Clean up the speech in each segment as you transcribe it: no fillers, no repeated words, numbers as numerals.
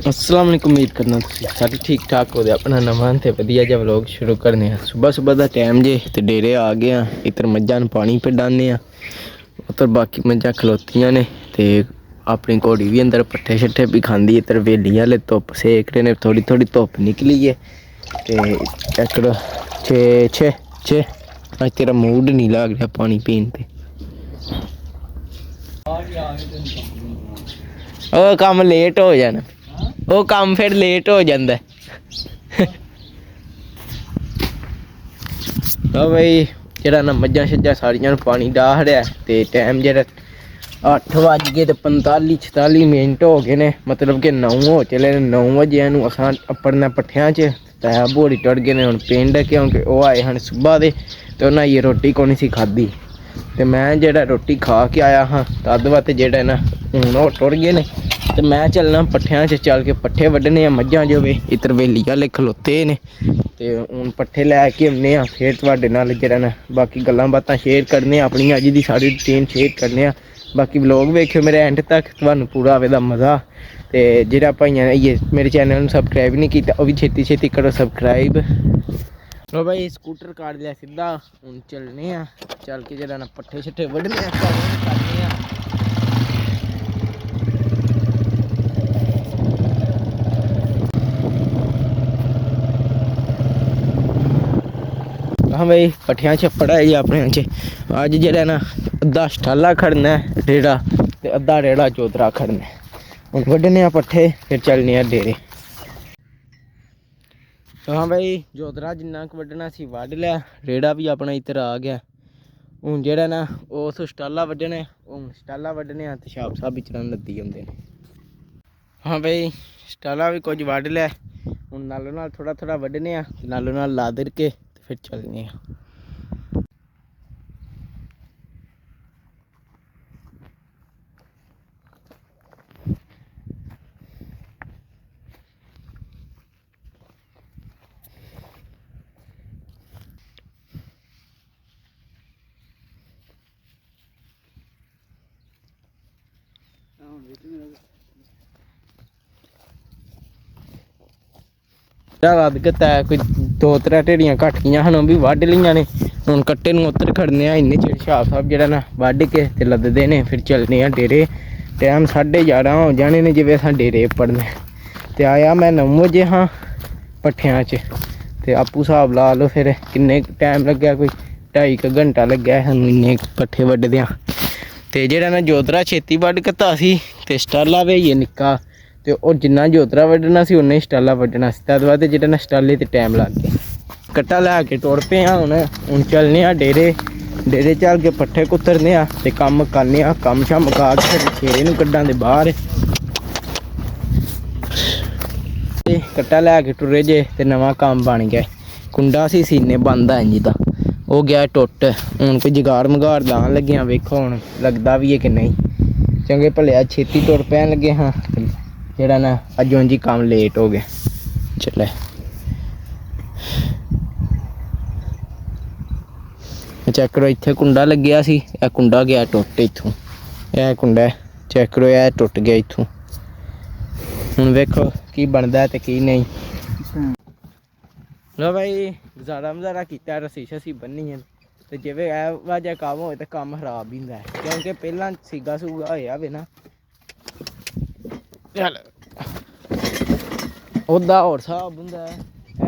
अस्सलाम वालेकुम। उम्मीद करना सारे ठीक ठाक हो। अपना नवा तो वधिया जिहा व्लॉग शुरू करने। सुबह सुबह का टाइम जे तो डेरे आ गए हैं। इधर मझां नूं पानी पिलाने उधर बाकी मझां खलोतियां ने ते अपनी घोड़ी भी अंदर पट्ठे शट्ठे भी खांदी। इधर वेली आले धुप्प सेक रहे ने। थोड़ी थोड़ी धुप्प निकली है ते एकड़ छे छे छे अज तेरा मूड नहीं लग रहा पानी पीन ते। ओ काम लेट हो जाना। ਉਹ ਕੰਮ ਫਿਰ ਲੇਟ ਹੋ ਜਾਂਦਾ। ਉਹ ਬਈ ਜਿਹੜਾ ਨਾ ਮੱਝਾਂ ਛੱਜਾਂ ਸਾਰੀਆਂ ਨੂੰ ਪਾਣੀ ਡਾਹ ਰਿਹਾ ਤੇ ਟਾਈਮ ਜਿਹੜਾ 8 ਵੱਜ ਗਏ ਤੇ 45-46 ਮਿੰਟ ਹੋ ਗਏ ਨੇ। ਮਤਲਬ ਕਿ 9 ਹੋ ਚਲੇ ਨੇ। 9 ਵਜੇ ਇਹਨੂੰ ਅਸਾਂ ਆਪਣਾ ਪੱਠਿਆਂ 'ਚ ਤਾਂ ਬੋੜੀ ਟੁੱਟ ਗਏ ਨੇ ਹੁਣ ਪਿੰਡ, ਕਿਉਂਕਿ ਉਹ ਆਏ ਹਨ ਸੁਬਾਹ ਦੇ ਤੇ ਉਹਨਾਂ ਇਹ ਰੋਟੀ ਕੋਈ ਨਹੀਂ ਸੀ ਖਾਧੀ ਤੇ ਮੈਂ ਜਿਹੜਾ ਰੋਟੀ ਖਾ ਕੇ ਆਇਆ ਹਾਂ ਤਦ ਵਾਸਤੇ ਜਿਹੜਾ ਨਾ ਹੁਣ ਉਹ ਟੁਰ ਗਏ ਨੇ ਤੇ ਮੈਂ ਚੱਲਣਾ ਪੱਠਿਆਂ 'ਚ ਚੱਲ ਕੇ ਪੱਠੇ ਵੱਢਣੇ ਆ। ਮੱਝਾਂ ਜੋ ਵੇ ਇੱਧਰ ਵੇਲੀ ਵਾਲੇ ਖਲੋਤੇ ਨੇ ਤੇ ਹੁਣ ਪੱਠੇ ਲੈ ਕੇ ਆਉਂਦੇ ਆ। ਫਿਰ ਤੁਹਾਡੇ ਨਾਲ ਜਿਹੜਾ ਨਾ ਬਾਕੀ ਗੱਲਾਂ ਬਾਤਾਂ ਸ਼ੇਅਰ ਕਰਨੇ, ਆਪਣੀ ਅੱਜ ਦੀ ਸਾਰੀ ਰੂਟੀਨ ਸ਼ੇਅਰ ਕਰਨੇ ਆ। ਬਾਕੀ ਵਲੋਗ ਵੇਖਿਓ ਮੇਰੇ ਐਂਡ ਤੱਕ, ਤੁਹਾਨੂੰ ਪੂਰਾ ਆਵੇਗਾ ਮਜ਼ਾ। ਤੇ ਜਿਹੜਾ ਭਾਈਆਂ ਨੇ ਮੇਰੇ ਚੈਨਲ ਨੂੰ ਸਬਸਕ੍ਰਾਈਬ ਨਹੀਂ ਕੀਤਾ ਉਹ ਵੀ ਛੇਤੀ ਛੇਤੀ ਕਰੋ ਸਬਸਕ੍ਰਾਈਬ। ਲੋ ਭਾਈ ਸਕੂਟਰ ਕਾੜ ਲਿਆ ਸਿੱਧਾ, ਹੁਣ ਚੱਲਨੇ ਆ। ਚੱਲ ਕੇ ਜਿਹੜਾ ਨਾ ਪੱਠੇ ਛੱਠੇ ਵੱਢਣੇ ਆ, ਕਰਦੇ ਆ। हाँ भाई पट्ठियां छप्पड़ है जी अपने च। अज जेह्ड़ा ना अद्धा स्टाला खड़ना है रेड़ा ते अद्धा रेड़ा चौधरा खड़ना है। हूँ वड्डने पट्ठे फिर चलने डेरे। तो हाँ भाई जोतरा जिन्ना क वड्डना सी वड्ड लिया। रेड़ा भी अपना इधर आ गया। हूँ जेह्ड़ा ना उस स्टाला वड्डने, हूँ स्टाला वड्डने ते छाप साहब भी चलन लद्दी आंदे ने। हाँ भाई स्टाला भी कुछ वड्ड लिया। हूँ नालों नाल थोड़ा थोड़ा वड्डने नालों नाल ला दर के फिर चलने। रद गता कोई 2-3 ढेड़ियां घट गई हैं भी वड्ड लियां ने। हुण कट्टे नूं उत्तर खड़ने इन्ने चिर छाप साहब जिहड़ा ना वड्ड के ते लददे ने फिर चलने डेरे। टाइम 11:30 हो जाने ने जिवें असां डेरे पड़ने ते आया मैं 9 बजे हाँ पट्ठियां च ते आपू हिसाब ला लो फिर किन्ने टाइम लग्गेआ। कोई 2.5 घंटा लग्गेआ सानूं इन्ने पट्ठे वड्डदियां। ते जिहड़ा ना जोतरा छेती वड्ड कता सी ते स्टाला भेइये निक्का ते ओह जिन्ना जोतरा वड्डना सी उन्ना ही स्टाला वड्डना सी। तद बाद जिहड़ा ना स्टाले ते टाइम लग गया। कट्टा लैके टुर पे हुण चलने डेरे। डेरे चल के पट्ठे कुतरने ते कम्म करने। कम्म शम मुका के शेरे नूं कड्ढां दे बाहर। कट्टा लैके टुरे जे ते नवां काम बन गया। कुंडा सी सीने बंद है इंज दा, हो गया टुट। हुण कोई जुगाड़ मगाड़ लान लगे हाँ, वेखो हुण लगदा भी है कि नहीं। चंगे भले छेती टुर पैन लगे हाँ, जेड़ा ना अज उंज ही काम लेट हो गया। चले चेक करो इत्थे कुंडा लग्या सी, यह कुंडा गया टुट इत्थों। यह कुंडा चेक करो यह टुट गया इत्थों। हुण वेखो की बनदा ते की नहीं। लो भाई गुजारा मजारा किया, रस्सी शस्सी बन्नी है तो जिवें एह जिहा काम होए तो काम खराब ही होंदा है, क्योंकि पहलां सीगा सूगा होया होवे ना चल ओह्दा होर स्हाब हुंदा है।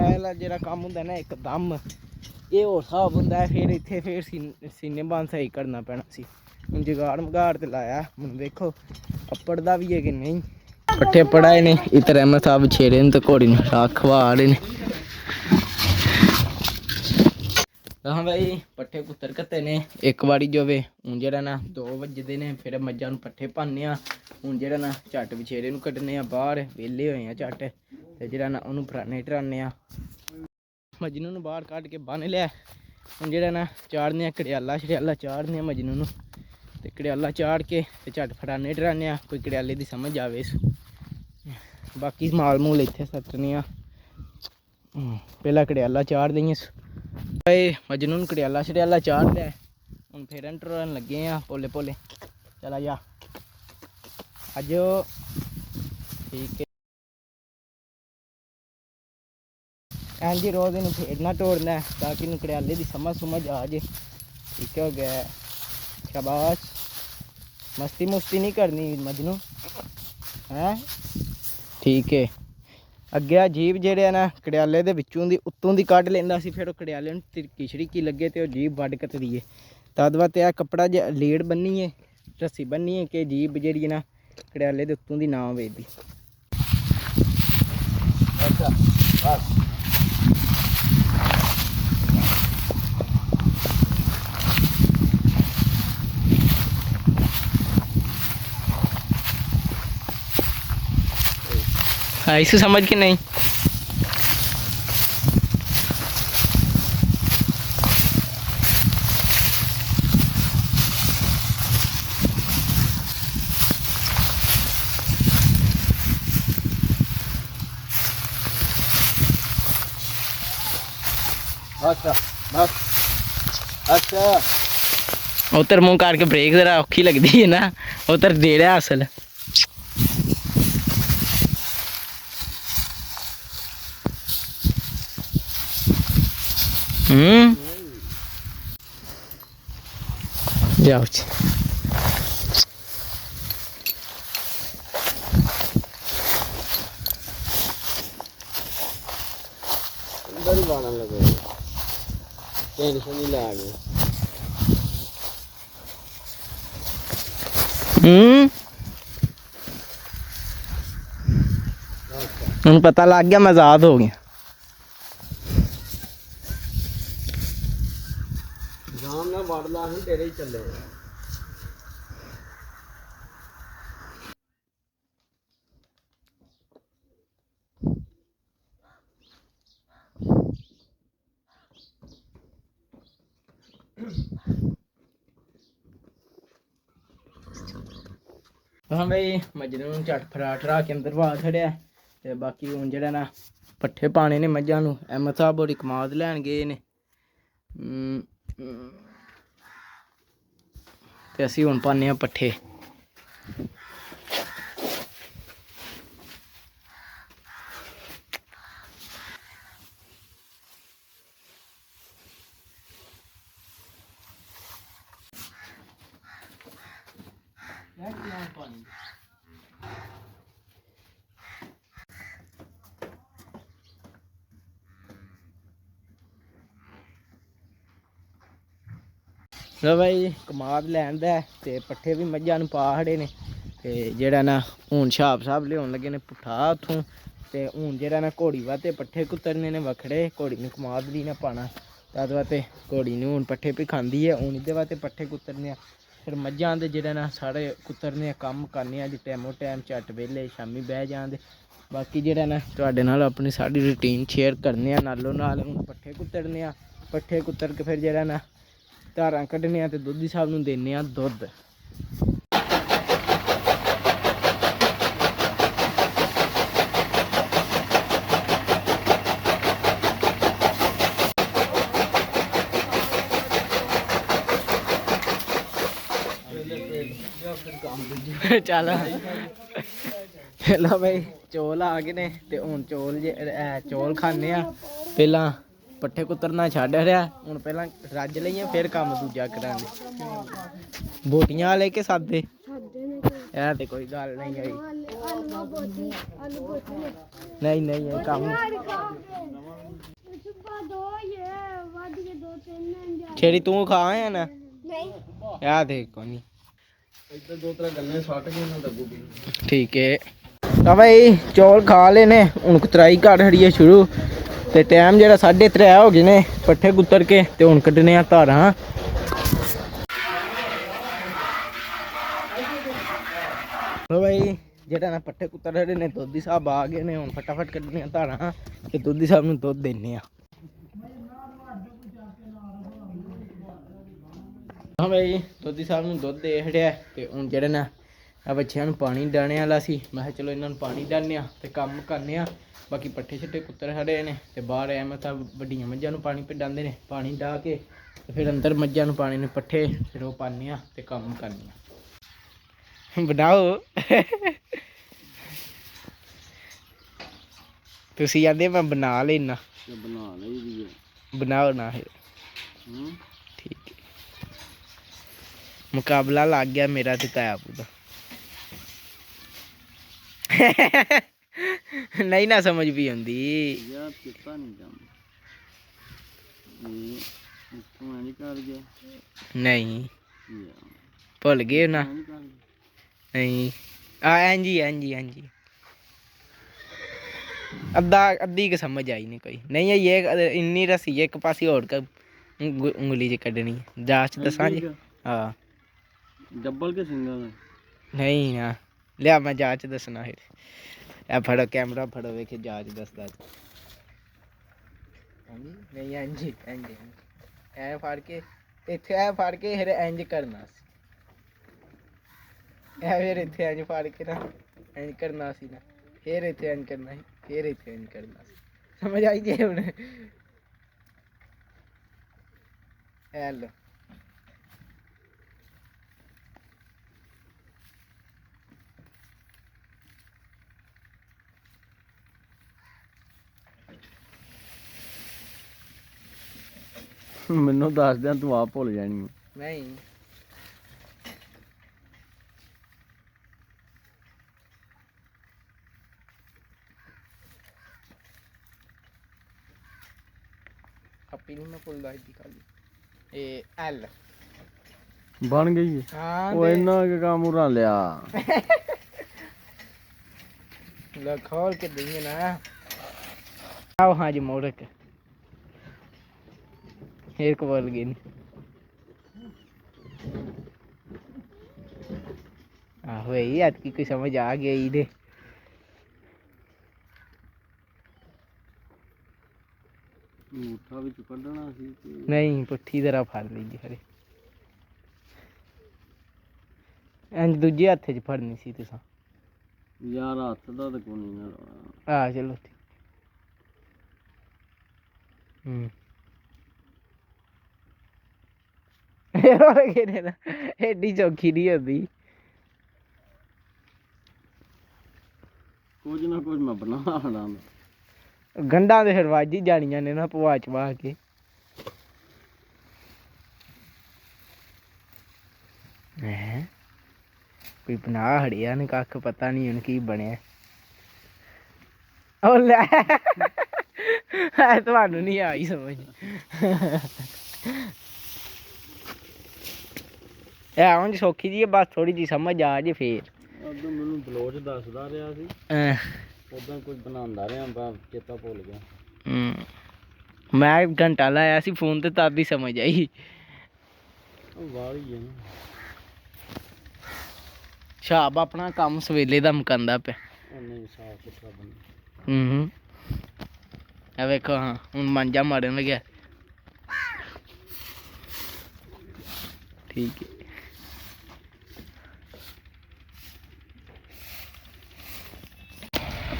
एह् जेह्ड़ा कम्म हुंदा ना इकदम एह् होर स्हाब हुंदा है। फिर इत्थे फिर सीने बंद सही करना पैना सी। हुण जुगाड़ मगाड़ ते लाया, हुण देखो अपड़दा भी है कि नहीं। पट्ठे पढ़ाए ने इधर अहमद साहब छेड़े ने तो घोड़ी नूं राख खवा रहे ने। हाँ भाई पट्ठे कुत्तर घत्ते ने एक बारी जो वे। हूँ जेह्ड़ा ना 2 बजदे ने फिर मज्जां नूं पट्ठे पान्ने आ। हूँ जेह्ड़ा ना झट बछेरे नूं कड्ढने आ बाहर, वेले होए आ झट ते जेह्ड़ा ना उहनूं फराने टराने आ। मजनू नूं बाहर कड्ढ के बन्न लिया। हूँ जेह्ड़ा ना चाढ़ने आ कड़ियाला शड़ियाला चाढ़ने आ मजनू नूं ते कड़ियाला चाढ़ के ते झट फराने टराने आ। कोई कड़ियाले दी समझ आवे। बाकी माल मूल इत्थे सट्टने आ। पहला कड़ियाला चाढ़ देइए भाई मजनू नूं कड़ियाला शड़ियाला चाढ़ लिया। हुण फेरन टुरन लगे आ पोले पोले। चला जा अज ठीक है। ਇੰਝ ਹੀ ਰੋਜ਼ ਇਹਨੂੰ ਫੇਰਨਾ ਤੋੜਨਾ ਤਾਂ ਕਿ ਇਹਨੂੰ ਕੜਿਆਲੇ ਦੀ ਸਮਝ ਆ ਜੇ। ਠੀਕ ਹੋ ਗਿਆ, ਸ਼ਾਬਾਸ਼। ਮਸਤੀ ਮੁਸਤੀ ਨਹੀਂ ਕਰਨੀ ਮਜਨੂ ਹੈ, ਠੀਕ ਹੈ। ਅੱਗੇ ਆ ਜੀਭ ਜਿਹੜੇ ਆ ਨਾ ਕੜਿਆਲੇ ਦੇ ਵਿੱਚੋਂ ਦੀ ਉੱਤੋਂ ਦੀ ਕੱਢ ਲੈਂਦਾ ਸੀ, ਫਿਰ ਉਹ ਕੜਿਆਲੇ ਨੂੰ ਤਿਰਕੀ ਛੜੀਕੀ ਲੱਗੇ ਤੇ ਉਹ ਜੀਭ ਵੱਢ ਕੱਤਦੀ ਹੈ। ਤਦ ਬਾਅਦ ਇਹ ਕੱਪੜਾ ਜਿਹਾ ਲੀੜ ਬੰਨੀਏ, ਰੱਸੀ ਬੰਨੀਏ ਕਿ ਜੀਭ ਜਿਹੜੀ ਨਾ ਕੜਿਆਲੇ ਦੇ ਉੱਤੋਂ ਦੀ ਨਾ ਵੇਚਦੀ। इसे समझ के नहीं। अच्छा बस, अच्छा उतर मुँह काट के ब्रेक जरा औखी लगती है ना, उतर दे रहा असल। जाओ बड़ी बाणा लगे, टेंशन नहीं ला गए। उन्हें पता लग गया मैं आजाद हो गया। ना बढ़ला हूँ तेरे ही चले। हाँ भाई मजनू झट फराट रहा के अंदर पा छड़िया ते बाकी हूँ जेह्ड़ा ना पट्ठे पाने ने मझां नूं। अहमद साहब होरी कमाद लैन गए ने ते असीं हुण पाने आं पट्ठे। लो भाई कमाद लैन दा ते पट्ठे भी मझां नूं पा खड़े ने ते जेह्ड़ा ना हून छाप साहब लियाउण लगे ने पुट्ठा उत्थों ते हून जेह्ड़ा ना घोड़ी वास्ते पट्ठे कुतरने ने वखड़े, घोड़ी नूं कमाद नहीं ना पाना। तद वास्ते घोड़ी नूं हून पट्ठे भी खांदी है, हून इहदे वास्ते पट्ठे कुतरने फिर मझां दे जेह्ड़ा ना सारे कुतरने कम्म करने अज टैमो टैम झट बेल्ले शामी बह जान। बाकी जेह्ड़ा ना तुहाडे नाल अपनी सारी रूटीन शेयर करने नालों नाल हून पट्ठे कुतरने पट्ठे कुतर के फिर जेह्ड़ा ना धारां कड्ढने ते दुद्धी साहब नूं देने दुद्ध। चल लो भाई चौल आ गए ने ते हून चौल खाने पहला पट्ठे कुतरना छड्ड रहा हूँ, पहला रज लईए फिर काम दूजा करांगे। बोटियां वाले के सादे है ते कोई गल नहीं आई। नहीं नहीं काम छेड़ी तू खा है ना यार देख को नहीं ठीक है। तो भाई चौल खा लेने हूँ कुतराई कर खड़ी है शुरू ते टाइम जरा 3:30 हो गए ने पट्ठे कुतर के ते हूँ कड्ढने धारां। तो भाई जेह्ड़ा ना पट्ठे कुतर खड़े ने दुद्धी साहब आ गए ने, हूँ फटाफट कड्ढने धारां ते दुद्धी साहब नूं दुद्ध देने। हाँ भाई दुद्धी साहब नूं दुद्ध दे छड़िया ते हूँ जेह्ड़ा ना बच्चियां नूं पानी डाने वाला सी, मैं कहा चलो इन्हां नूं पानी डालने ते कम्म करने। बाकी पट्ठे छट्ठे कुतर खड़े ने ते बाहर अहमद साहब वड्डियां मझां नूं पानी पिडांदे ने, पानी डाह के ते फिर अंदर मझां नूं पाने ने पट्ठे फिर ओह पाने ते कम्म करने। बनाओ तुसीं आंदे मैं बना लेना। ਬਣਾ ਲਈ ਦੀ ਬਣਾਓ ਨਾ ਫਿਰ ਠੀਕ ਹੈ ਮੁਕਾਬਲਾ ਲੱਗ ਗਿਆ ਮੇਰਾ ਤੇ ਤਾਇਆ ਪੂਰਾ ਨਹੀਂ ਨਾ ਸਮਝ ਵੀ ਆਉਂਦੀ ਯਾਰ ਕਿਤਾ ਨਹੀਂ ਜਾਂਦਾ ਇਹ ਤੂੰ ਨਹੀਂ ਕਰ ਗਿਆ ਨਹੀਂ ਭੁੱਲ ਗਏ ਨਾ ਨਹੀਂ ਹਾਂਜੀ ਅੱਧੀ ਕੁ ਸਮਝ ਆਈ ਨਹੀਂ ਕੋਈ ਨਹੀਂ ਇਹ ਇੰਨੀ ਰਸੀ ਇੱਕ ਪਾਸੇ ਹੋਰ ਉਂਗਲੀ 'ਚ ਕੱਢਣੀ ਜਾਂਚ ਦੱਸਾਂ ਜੀ ਹਾਂ ਡਬਲ ਕੇ ਸਿੰਗਲ ਨਹੀਂ ਨਾ ਲਿਆ ਮੈਂ ਜਾਂਚ ਦੱਸਣਾ ਫਿਰ ਇਹ ਫੜੋ ਕੈਮਰਾ ਫੜੋ ਵੇਖੇ ਜਾਂਚ ਦੱਸਦਾ ਹਾਂਜੀ ਨਹੀਂ ਹਾਂਜੀ ਐ ਫੜ ਕੇ ਇੱਥੇ ਐ ਫੜ ਕੇ ਫਿਰ ਇੰਜ ਕਰਨਾ ਸੀ ਇਹ ਫਿਰ ਇੱਥੇ ਇੰਜ ਫੜ ਕੇ ਨਾ ਇੰਜ ਕਰਨਾ ਸੀ ਨਾ ਫਿਰ ਇੱਥੇ ਇੰਜ ਕਰਨਾ ਸੀ ਫਿਰ ਇੱਥੇ ਇੰਜ ਕਰਨਾ ਸੀ ਸਮਝ ਆਈ ਜੇ ਹੁਣ ਐਲ ਮੈਨੂੰ ਦੱਸ ਦਿਆਂ ਤੂੰ ਆਪ ਭੁੱਲ ਜਾਣੀ ਨਹੀਂ ਆਪੀ ਨਹੀਂ ਮੈਂ ਭੁੱਲਦਾ ਇੱਦੀ ਖਾਲੀ ਇਹ ਐਲ ਬਣ ਗਈ ਹੈ ਹਾਂ ਉਹ ਇੰਨਾ ਕਿ ਕੰਮ ਉਰਾ ਲਿਆ ਲੈ ਖੋਲ ਕੇ ਦਈਏ ਨਾ ਆਓ ਹਾਂ ਜੀ ਮੋੜਕ एक बोल गई आहो यही आपकी कोई समझ आ गई दे ਊਠਾ ਵਿੱਚ ਕੱਢਣਾ ਸੀ नहीं पुट्ठी तरह फड़ ली खरे इंज दूजे हत्थ च फड़नी सी तुसा ਯਾਰ ਹੱਥ ਦਾ ਤਾਂ ਕੋਈ ਨਹੀਂ ਨਾ ਲਾਉਣਾ आ चलो एडी चौखी नहीं होती ਕੁਝ ਨਾ ਕੁਝ ਮੈਂ ਬਣਾ ਲੈਣਾ ਗੰਢਾਂ ਦੇ ਫਿਰ ਵੱਜ ਹੀ ਜਾਣੀਆਂ ਨੇ ਨਾ ਪਵਾ ਚਵਾ ਕੇ ਹੈ ਕੋਈ ਬਣਾ ਹੜਿਆ ਨੇ ਕੱਖ ਪਤਾ ਨਹੀਂ ਹੁਣ ਕੀ ਬਣਿਆ ਉਹ ਲੈ ਤੁਹਾਨੂੰ ਨਹੀਂ ਆਈ ਸਮਝ ਇਹ ਹੁਣ ਸੌਖੀ ਜੀ ਬਸ ਥੋੜੀ ਜੀ ਸਮਝ ਆ ਜੇ ਫੇਰ ਉਦੋਂ ਮੈਨੂੰ ਬਲੋਚ ਦੱਸਦਾ ਰਿਹਾ ਸੀ ਉਦੋਂ ਕੁਝ ਬਣਾਉਂਦਾ ਰਿਹਾ ਬਾ ਚੇਤਾ ਭੁੱਲ ਗਿਆ ਮੈਂ ਘੰਟਾ ਲਾਇਆ ਸੀ ਫੋਨ ਤੇ ਤਦ ਹੀ ਸਮਝ ਆਈ ਵਾਲੀ ਹੈ ਨਾ ਸ਼ਾਬ ਆਪਣਾ ਕੰਮ ਸਵੇਲੇ ਦਾ ਮੁਕਾਂਦਾ ਪਿਆ ਨਹੀਂ ਸਾਫ ਸੁਥਰਾ ਬਣ ਇਹ ਵੇਖੋ ਹਾਂ ਹੁਣ ਮਾਂਜਾ ਮਾਰਨ ਲੱਗਿਆ ਠੀਕ ਹੈ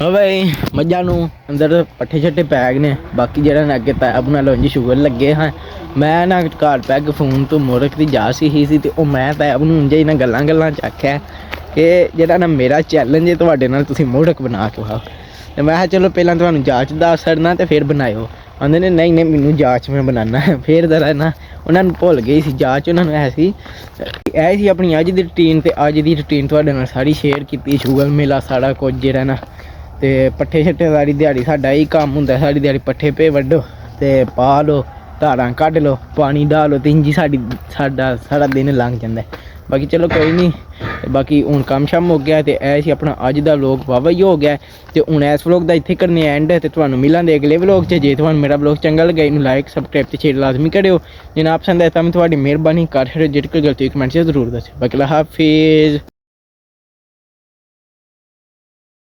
ਹਾਂ ਭਾਈ ਮੱਝਾਂ ਨੂੰ ਅੰਦਰ ਪੱਠੇ ਛੱਟੇ ਪੈ ਗਏ ਨੇ ਬਾਕੀ ਜਿਹੜਾ ਨਾ ਅੱਗੇ ਪੈ ਬਣਾ ਲਓ ਜੀ ਸ਼ੂਗਰ ਲੱਗੇ ਹਾਂ ਮੈਂ ਨਾ ਘਰ ਪੈ ਕੇ ਫੋਨ ਤੋਂ ਮੁਰਖ ਦੀ ਜਾ ਸੀ ਤੇ ਉਹ ਮੈਂ ਤਾਂ ਨੂੰ ਉਂਝ ਹੀ ਨਾ ਗੱਲਾਂ ਚ ਆਖਿਆ ਕਿ ਜਿਹੜਾ ਨਾ ਮੇਰਾ ਚੈਲੰਜ ਹੈ ਤੁਹਾਡੇ ਨਾਲ ਤੁਸੀਂ ਮੁਰਖ ਬਣਾ ਕੇ ਖਾਓ ਤੇ ਮੈਂ ਕਿਹਾ ਚਲੋ ਪਹਿਲਾਂ ਤੁਹਾਨੂੰ ਜਾਂਚ ਦੱਸ ਛੱਡਣਾ ਤੇ ਫਿਰ ਬਣਾਇਓ ਆਂਦੇ ਨੇ ਨਹੀਂ ਮੈਨੂੰ ਜਾਂਚ ਮੈਂ ਬਣਾਉਣਾ ਫਿਰ ਜ਼ਰਾ ਨਾ ਉਹਨਾਂ ਨੂੰ ਭੁੱਲ ਗਈ ਸੀ ਜਾਂਚ ਉਹਨਾਂ ਨੂੰ ਇਹ ਸੀ ਆਪਣੀ ਅੱਜ ਦੀ ਰੂਟੀਨ ਤੇ ਅੱਜ ਦੀ ਰੂਟੀਨ ਤੁਹਾਡੇ ਨਾਲ ਸਾਰੀ ਸ਼ੇਅਰ ਕੀਤੀ ਸ਼ੂਗਰ ਮੇਲਾ ਸਾਰਾ ਕੁਝ ਜਿਹੜਾ ਨਾ ਤੇ ਪੱਠੇ ਛੱਟੇ ਸਾਰੀ ਦਿਹਾੜੀ ਸਾਡਾ ਇਹੀ ਕੰਮ ਹੁੰਦਾ ਸਾਰੀ ਦਿਹਾੜੀ ਪੱਠੇ ਪੇ ਵੱਢੋ ਤੇ ਪਾ ਲਓ ਧਾਰਾਂ ਕੱਢ ਲਓ ਪਾਣੀ ਡਾਲ ਲਓ ਤੇ ਇੰਝ ਸਾਡਾ ਸਾਰਾ ਦਿਨ ਲੰਘ ਜਾਂਦਾ ਬਾਕੀ ਚਲੋ ਕੋਈ ਨਹੀਂ ਬਾਕੀ ਹੁਣ ਕੰਮ ਸ਼ਾਮ ਹੋ ਗਿਆ ਤੇ ਇਹ ਸੀ ਆਪਣਾ ਅੱਜ ਦਾ ਵਲੋਗ ਵਾਵਾ ਹੀ ਹੋ ਗਿਆ ਤੇ ਹੁਣ ਇਸ ਵਲੋਗ ਦਾ ਇੱਥੇ ਕਰਨੇ ਐਂਡ ਤੇ ਤੁਹਾਨੂੰ ਮਿਲਾਂਗੇ ਅਗਲੇ ਵਲੋਗ 'ਚ ਜੇ ਤੁਹਾਨੂੰ ਮੇਰਾ ਵਲੋਗ ਚੰਗਾ ਲੱਗਾ ਇਹਨੂੰ ਲਾਈਕ ਸਬਸਕ੍ਰਾਈਬ ਤੇ ਸ਼ੇਅਰ ਲਾਜ਼ਮੀ ਕਰਿਓ ਜੇ ਨਾ ਪਸੰਦ ਆਇਆ ਤਾਂ ਤੁਹਾਡੀ ਮਿਹਰਬਾਨੀ ਕਰ ਛੱਡੋ ਜੇ ਕੋਈ ਗਲਤੀ ਕਮੈਂਟ 'ਚ ਜ਼ਰੂਰ ਦੱਸਿਓ ਬਾਕੀ ਹਾਫਿਜ਼।